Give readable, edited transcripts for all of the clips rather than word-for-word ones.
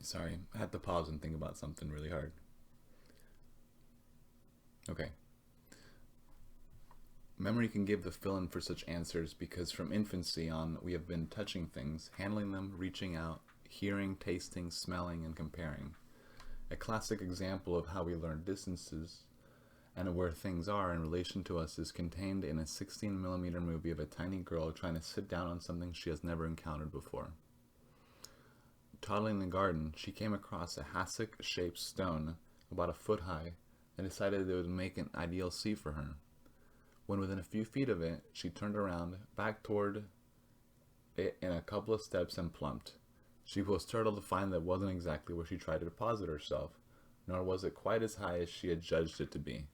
Sorry, I had to pause and think about something really hard. Okay. Memory can give the fill-in for such answers because from infancy on, we have been touching things, handling them, reaching out, hearing, tasting, smelling, and comparing. A classic example of how we learn distances and where things are in relation to us is contained in a 16mm movie of a tiny girl trying to sit down on something she has never encountered before. Toddling in the garden, she came across a hassock-shaped stone about a foot high and decided it would make an ideal seat for her. When within a few feet of it, she turned around, back toward it in a couple of steps and plumped. She was startled to find that it wasn't exactly where she tried to deposit herself, nor was it quite as high as she had judged it to be.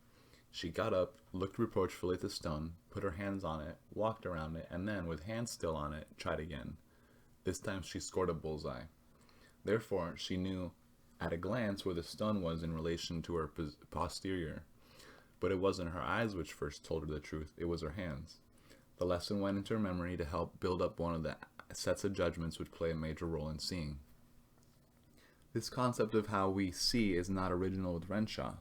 She got up, looked reproachfully at the stone, put her hands on it, walked around it, and then, with hands still on it, tried again. This time she scored a bullseye. Therefore, she knew at a glance where the stone was in relation to her posterior. But it wasn't her eyes which first told her the truth, it was her hands. The lesson went into her memory to help build up one of the sets of judgments which play a major role in seeing. This concept of how we see is not original with Renshaw.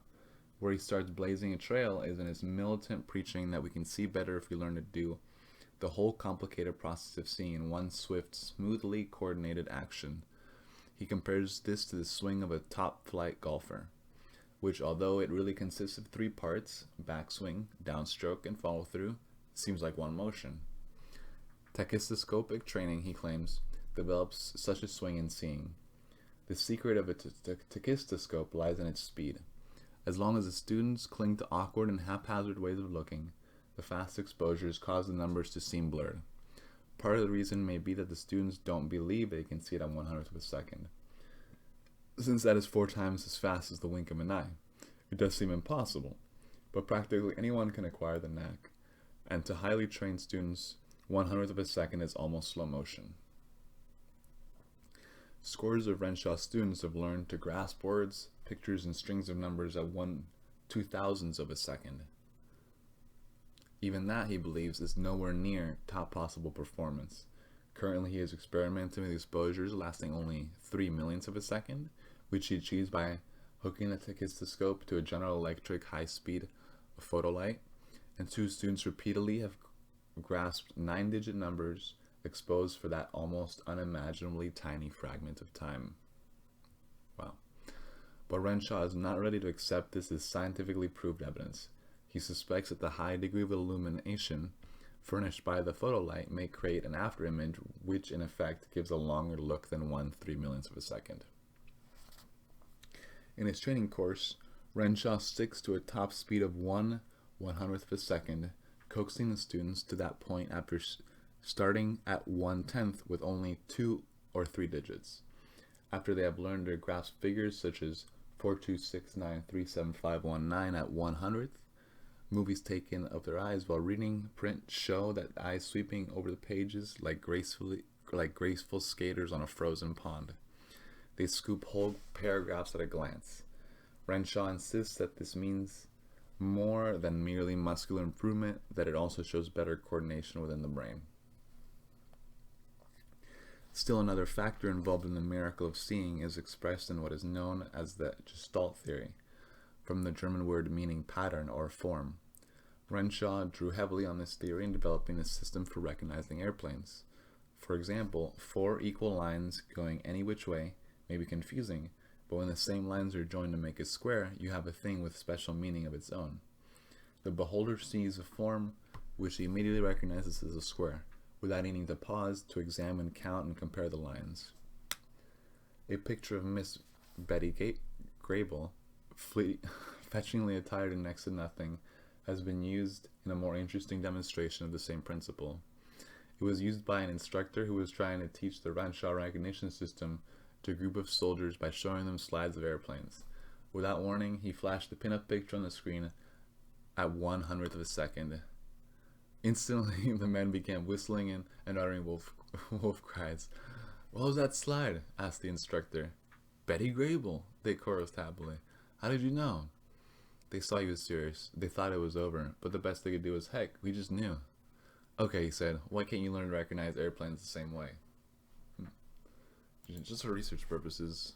Where he starts blazing a trail is in his militant preaching that we can see better if we learn to do the whole complicated process of seeing in one swift, smoothly coordinated action. He compares this to the swing of a top-flight golfer, which, although it really consists of three parts, backswing, downstroke, and follow-through, seems like one motion. Tachistoscopic training, he claims, develops such a swing in seeing. The secret of a tachistoscope lies in its speed. As long as the students cling to awkward and haphazard ways of looking, the fast exposures cause the numbers to seem blurred. Part of the reason may be that the students don't believe they can see it at 1/100th of a second, since that is 4 times as fast as the wink of an eye. It does seem impossible, but practically anyone can acquire the knack, and to highly trained students, 1/100th of a second is almost slow motion. Scores of Renshaw students have learned to grasp words, pictures, and strings of numbers at 1/2000th of a second. Even that, he believes, is nowhere near top possible performance. Currently, he is experimenting with exposures lasting only 3/1,000,000th of a second, which he achieves by hooking the tachistoscope to a General Electric high-speed photolight, and 2 students repeatedly have grasped 9-digit numbers exposed for that almost unimaginably tiny fragment of time. Wow. But Renshaw is not ready to accept this as scientifically proved evidence. He suspects that the high degree of illumination furnished by the photolight may create an afterimage which in effect gives a longer look than 1/3,000,000th of a second. In his training course, Renshaw sticks to a top speed of 1/100th of a second, coaxing the students to that point after starting at 1/10th with only 2 or 3 digits. After they have learned to grasp figures such as 426937519 at 1/100th, movies taken of their eyes while reading print show that eyes sweeping over the pages like graceful skaters on a frozen pond. They scoop whole paragraphs at a glance. Renshaw insists that this means more than merely muscular improvement, that it also shows better coordination within the brain. Still another factor involved in the miracle of seeing is expressed in what is known as the Gestalt theory, from the German word meaning pattern or form. Renshaw drew heavily on this theory in developing a system for recognizing airplanes. For example, 4 equal lines going any which way may be confusing, but when the same lines are joined to make a square, you have a thing with special meaning of its own. The beholder sees a form which he immediately recognizes as a square, without needing to pause to examine, count, and compare the lines. A picture of Miss Betty Grable, fetchingly attired in next to nothing, has been used in a more interesting demonstration of the same principle. It was used by an instructor who was trying to teach the Renshaw recognition system to a group of soldiers by showing them slides of airplanes. Without warning, he flashed the pinup picture on the screen at 1/100th of a second. Instantly, the men began whistling and uttering wolf cries. "What was that slide?" asked the instructor. "Betty Grable," they chorused happily. "How did you know?" They saw he was serious. They thought it was over, but the best they could do was, "Heck, we just knew." "Okay," he said, "why can't you learn to recognize airplanes the same way?" Just for research purposes.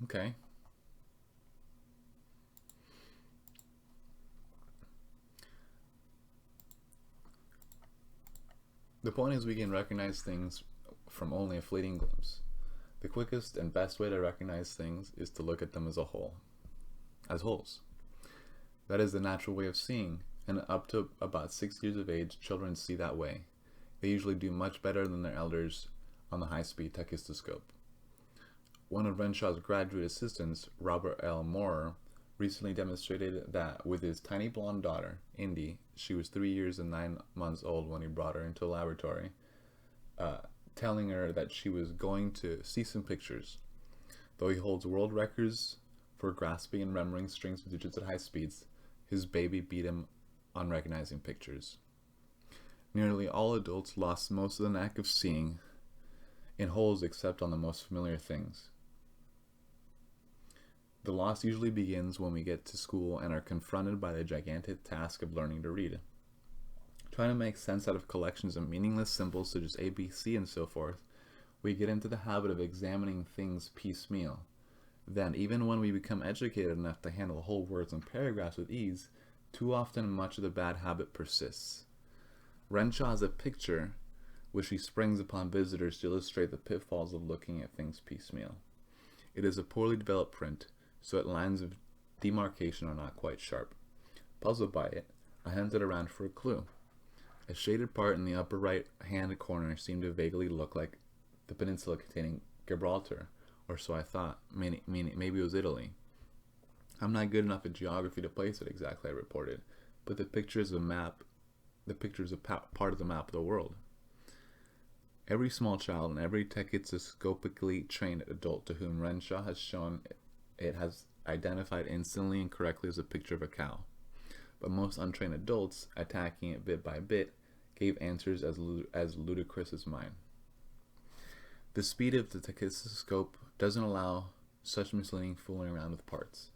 Okay. The point is we can recognize things from only a fleeting glimpse. The quickest and best way to recognize things is to look at them as a whole, as wholes. That is the natural way of seeing, and up to about 6 years of age, children see that way. They usually do much better than their elders on the high-speed tachistoscope. One of Renshaw's graduate assistants, Robert L. Moorer, recently demonstrated that with his tiny blonde daughter, Indy, she was 3 years and 9 months old when he brought her into a laboratory, telling her that she was going to see some pictures. Though he holds world records for grasping and remembering strings of digits at high speeds, his baby beat him on recognizing pictures. Nearly all adults lost most of the knack of seeing in wholes except on the most familiar things. The loss usually begins when we get to school and are confronted by the gigantic task of learning to read. Trying to make sense out of collections of meaningless symbols such as A, B, C, and so forth, we get into the habit of examining things piecemeal. Then, even when we become educated enough to handle whole words and paragraphs with ease, too often much of the bad habit persists. Renshaw has a picture which he springs upon visitors to illustrate the pitfalls of looking at things piecemeal. It is a poorly developed print, so its lines of demarcation are not quite sharp. Puzzled by it, I hunted around for a clue. A shaded part in the upper right-hand corner seemed to vaguely look like the peninsula containing Gibraltar, or so I thought, meaning maybe it was Italy. I'm not good enough at geography to place it exactly, I reported, but the picture is a map. The picture is a part of the map of the world. Every small child and every tachistoscopically trained adult to whom Renshaw has shown it has identified instantly and correctly as a picture of a cow. But most untrained adults, attacking it bit by bit, gave answers as ludicrous as mine. The speed of the tachistoscope doesn't allow such misleading fooling around with parts.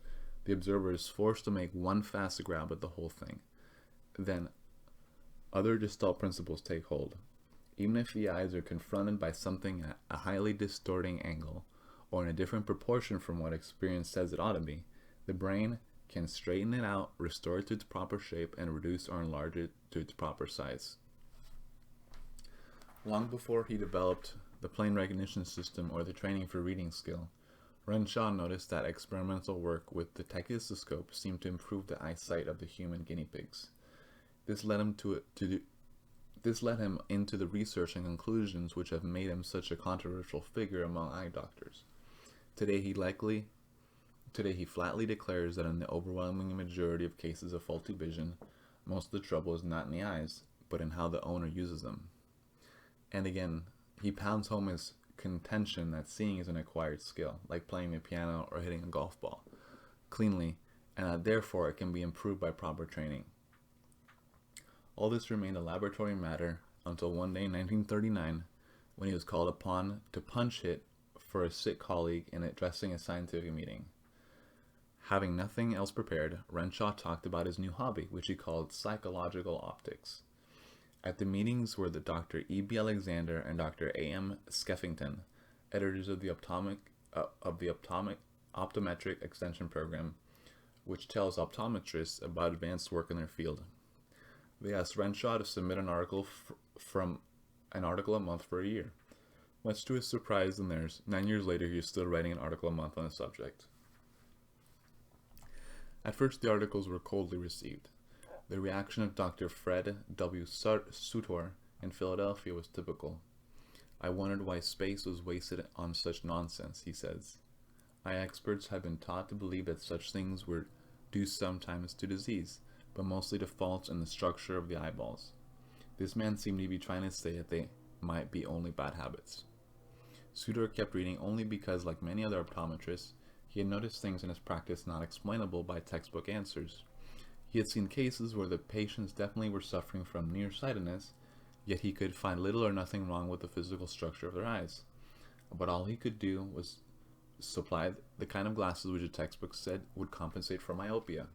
The observer is forced to make one fast grab at the whole thing. Then, other Gestalt principles take hold. Even if the eyes are confronted by something at a highly distorting angle, or in a different proportion from what experience says it ought to be, the brain can straighten it out, restore it to its proper shape, and reduce or enlarge it to its proper size. Long before he developed the plane recognition system or the training for reading skill, Renshaw noticed that experimental work with the tachistoscope seemed to improve the eyesight of the human guinea pigs. This led him into the research and conclusions which have made him such a controversial figure among eye doctors. Today he flatly declares that in the overwhelming majority of cases of faulty vision, most of the trouble is not in the eyes, but in how the owner uses them. And again, he pounds home his contention that seeing is an acquired skill, like playing the piano or hitting a golf ball, cleanly, and that therefore it can be improved by proper training. All this remained a laboratory matter until one day in 1939, when he was called upon to punch hit for a sick colleague in addressing a scientific meeting. Having nothing else prepared, Renshaw talked about his new hobby, which he called psychological optics. At the meetings were the Dr. E.B. Alexander and Dr. A.M. Skeffington, editors of the Optometric Extension Program, which tells optometrists about advanced work in their field. They asked Renshaw to submit an article a month for a year. Much to his surprise and theirs, 9 years later he is still writing an article a month on the subject. At first the articles were coldly received. The reaction of Dr. Fred W. Sutor in Philadelphia was typical. I wondered why space was wasted on such nonsense, he says. Eye experts have been taught to believe that such things were due sometimes to disease, but mostly to faults in the structure of the eyeballs. This man seemed to be trying to say that they might be only bad habits. Sutor kept reading only because, like many other optometrists, he had noticed things in his practice not explainable by textbook answers. He had seen cases where the patients definitely were suffering from nearsightedness, yet he could find little or nothing wrong with the physical structure of their eyes. But all he could do was supply the kind of glasses which a textbook said would compensate for myopia.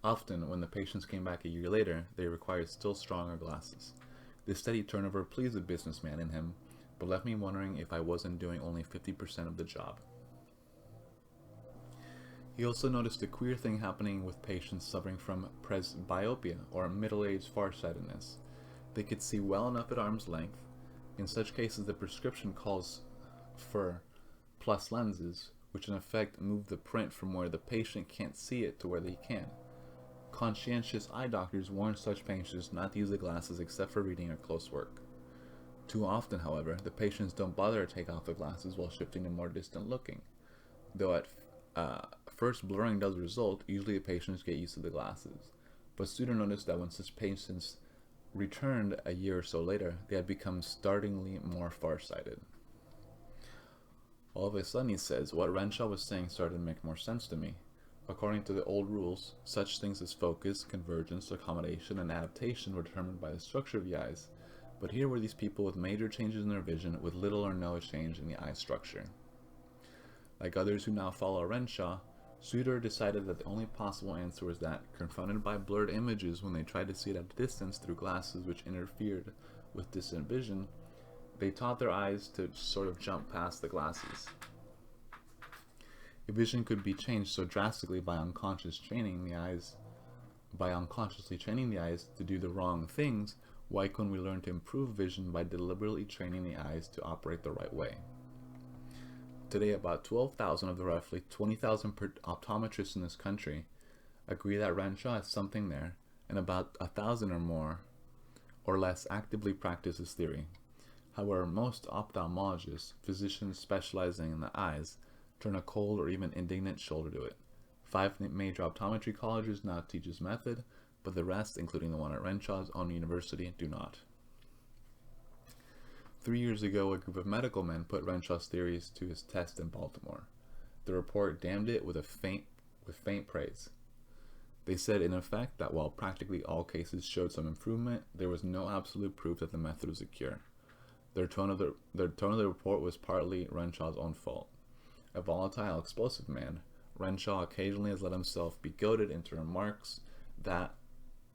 Often, when the patients came back a year later, they required still stronger glasses. This steady turnover pleased the businessman in him, but left me wondering if I wasn't doing only 50% of the job. He also noticed a queer thing happening with patients suffering from presbyopia, or middle-aged farsightedness. They could see well enough at arm's length. In such cases, the prescription calls for plus lenses, which in effect move the print from where the patient can't see it to where they can. Conscientious eye doctors warn such patients not to use the glasses except for reading or close work. Too often, however, the patients don't bother to take off the glasses while shifting to more distant looking. Though at first blurring does result, usually the patients get used to the glasses. But Suter noticed that when such patients returned a year or so later, they had become startlingly more farsighted. All of a sudden, he says, what Renshaw was saying started to make more sense to me. According to the old rules, such things as focus, convergence, accommodation, and adaptation were determined by the structure of the eyes. But here were these people with major changes in their vision with little or no change in the eye structure. Like others who now follow Renshaw, Suter decided that the only possible answer was that, confronted by blurred images when they tried to see it at a distance through glasses which interfered with distant vision, they taught their eyes to sort of jump past the glasses. If vision could be changed so drastically by unconsciously training the eyes to do the wrong things, why couldn't we learn to improve vision by deliberately training the eyes to operate the right way? Today, about 12,000 of the roughly 20,000 optometrists in this country agree that Renshaw has something there, and about 1,000 or more or less actively practice this theory. However, most ophthalmologists, physicians specializing in the eyes, turn a cold or even indignant shoulder to it. 5 major optometry colleges now teach this method, but the rest, including the one at Renshaw's own university, do not. 3 years ago, a group of medical men put Renshaw's theories to his test in Baltimore. The report damned it with faint praise. They said, in effect, that while practically all cases showed some improvement, there was no absolute proof that the method was a cure. Their tone of the report was partly Renshaw's own fault. A volatile, explosive man, Renshaw occasionally has let himself be goaded into remarks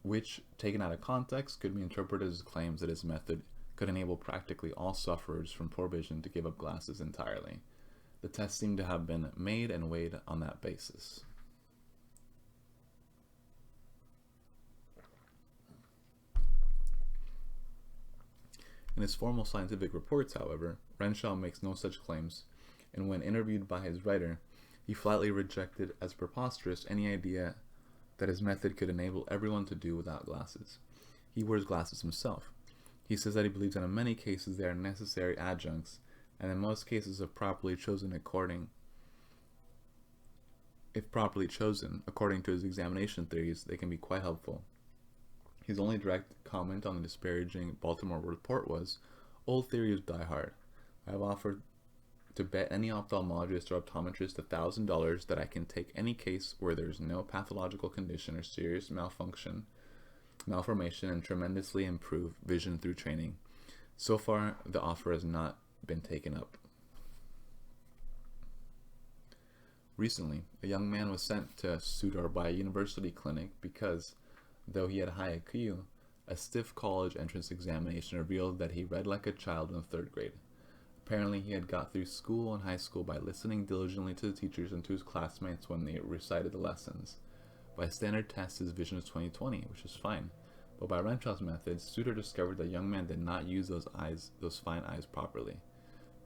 which, taken out of context, could be interpreted as claims that his method could enable practically all sufferers from poor vision to give up glasses entirely. The test seemed to have been made and weighed on that basis. In his formal scientific reports, however, Renshaw makes no such claims, and when interviewed by his writer, he flatly rejected as preposterous any idea that his method could enable everyone to do without glasses. He wears glasses himself. He says that he believes that in many cases they are necessary adjuncts, and in most cases if properly chosen according to his examination theories, they can be quite helpful. His only direct comment on the disparaging Baltimore report was, "Old theories die hard. I have offered to bet any ophthalmologist or optometrist $1,000 that I can take any case where there is no pathological condition or serious malformation and tremendously improve vision through training. So far, the offer has not been taken up." Recently, a young man was sent to Suter by a university clinic because, though he had high IQ, a stiff college entrance examination revealed that he read like a child in the 3rd grade. Apparently, he had got through school and high school by listening diligently to the teachers and to his classmates when they recited the lessons. By standard tests, his vision was 20/20, which is fine. But by Renshaw's methods, Suter discovered that the young man did not use those fine eyes properly.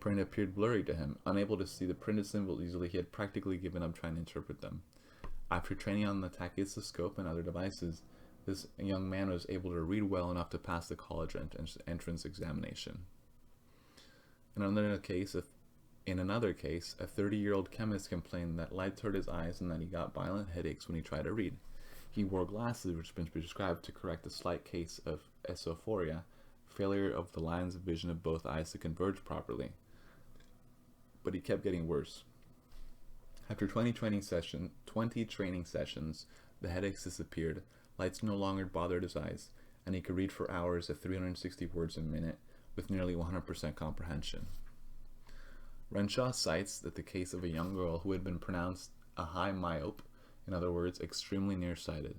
Print appeared blurry to him. Unable to see the printed symbols easily, he had practically given up trying to interpret them. After training on the tachyscope and other devices, this young man was able to read well enough to pass the college entrance examination. In another case, a 30-year-old chemist complained that lights hurt his eyes and that he got violent headaches when he tried to read. He wore glasses which had been prescribed to correct a slight case of esophoria, failure of the lines of vision of both eyes to converge properly. But he kept getting worse. After 20 training sessions, the headaches disappeared, lights no longer bothered his eyes, and he could read for hours at 360 words a minute with nearly 100% comprehension. Renshaw cites that the case of a young girl who had been pronounced a high myope, in other words, extremely nearsighted.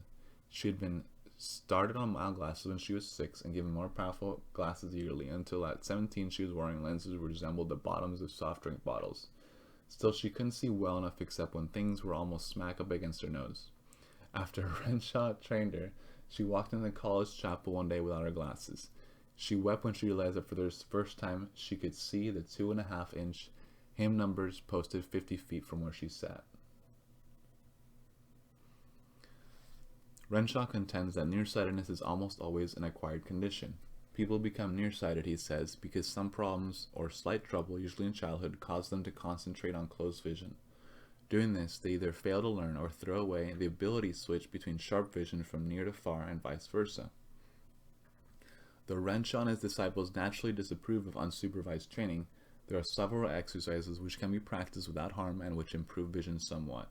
She had been started on mild glasses when she was 6 and given more powerful glasses yearly until at 17 she was wearing lenses which resembled the bottoms of soft drink bottles. Still, she couldn't see well enough except when things were almost smack up against her nose. After Renshaw trained her, she walked into the college chapel one day without her glasses. She wept when she realized that for the first time she could see the 2.5-inch hymn numbers posted 50 feet from where she sat. Renshaw contends that nearsightedness is almost always an acquired condition. People become nearsighted, he says, because some problems or slight trouble, usually in childhood, cause them to concentrate on close vision. Doing this, they either fail to learn or throw away the ability switch between sharp vision from near to far and vice versa. Though Renshaw and his disciples naturally disapprove of unsupervised training, there are several exercises which can be practiced without harm and which improve vision somewhat.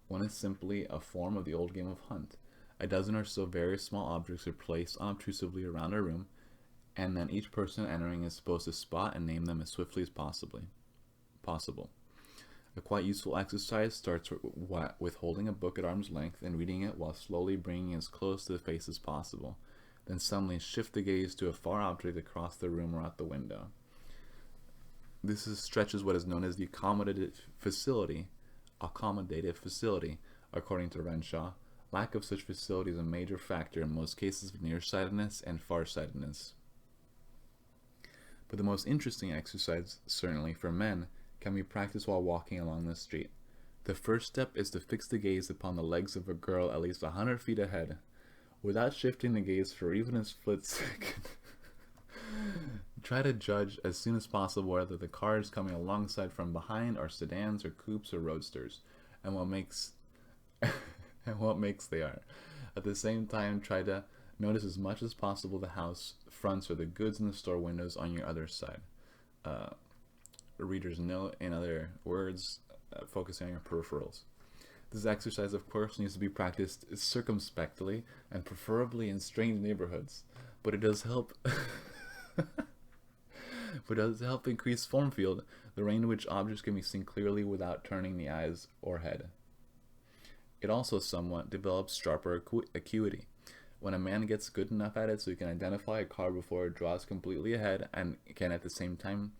One is simply a form of the old game of hunt. A dozen or so very small objects are placed unobtrusively around a room, and then each person entering is supposed to spot and name them as swiftly as possible. A quite useful exercise starts with holding a book at arm's length and reading it while slowly bringing it as close to the face as possible. Then suddenly shift the gaze to a far object across the room or out the window. This stretches what is known as the accommodative facility, according to Renshaw. Lack of such facility is a major factor in most cases of nearsightedness and farsightedness. But the most interesting exercise, certainly for men, can be practiced while walking along the street. The first step is to fix the gaze upon the legs of a girl at least 100 feet ahead, without shifting the gaze for even a split second. Try to judge as soon as possible whether the cars coming alongside from behind are sedans or coupes or roadsters, and what makes they are. At the same time, try to notice as much as possible the house fronts or the goods in the store windows on your other side. Reader's note, in other words, focusing on your peripherals. This exercise, of course, needs to be practiced circumspectly and preferably in strange neighborhoods, but it does help. But it does help increase form field, the range in which objects can be seen clearly without turning the eyes or head. It also somewhat develops sharper acuity. When a man gets good enough at it so he can identify a car before it draws completely ahead and can at the same time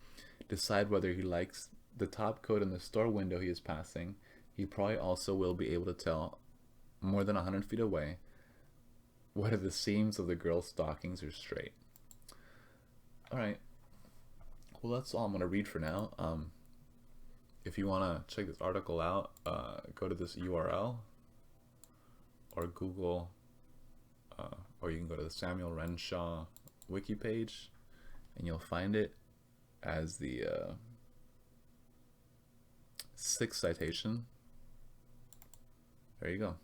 decide whether he likes the top coat in the store window he is passing, he probably also will be able to tell, more than 100 feet away, whether the seams of the girl's stockings are straight. Alright, well that's all I'm going to read for now. If you want to check this article out, go to this URL or Google, or you can go to the Samuel Renshaw wiki page and you'll find it as the 6th citation. There you go.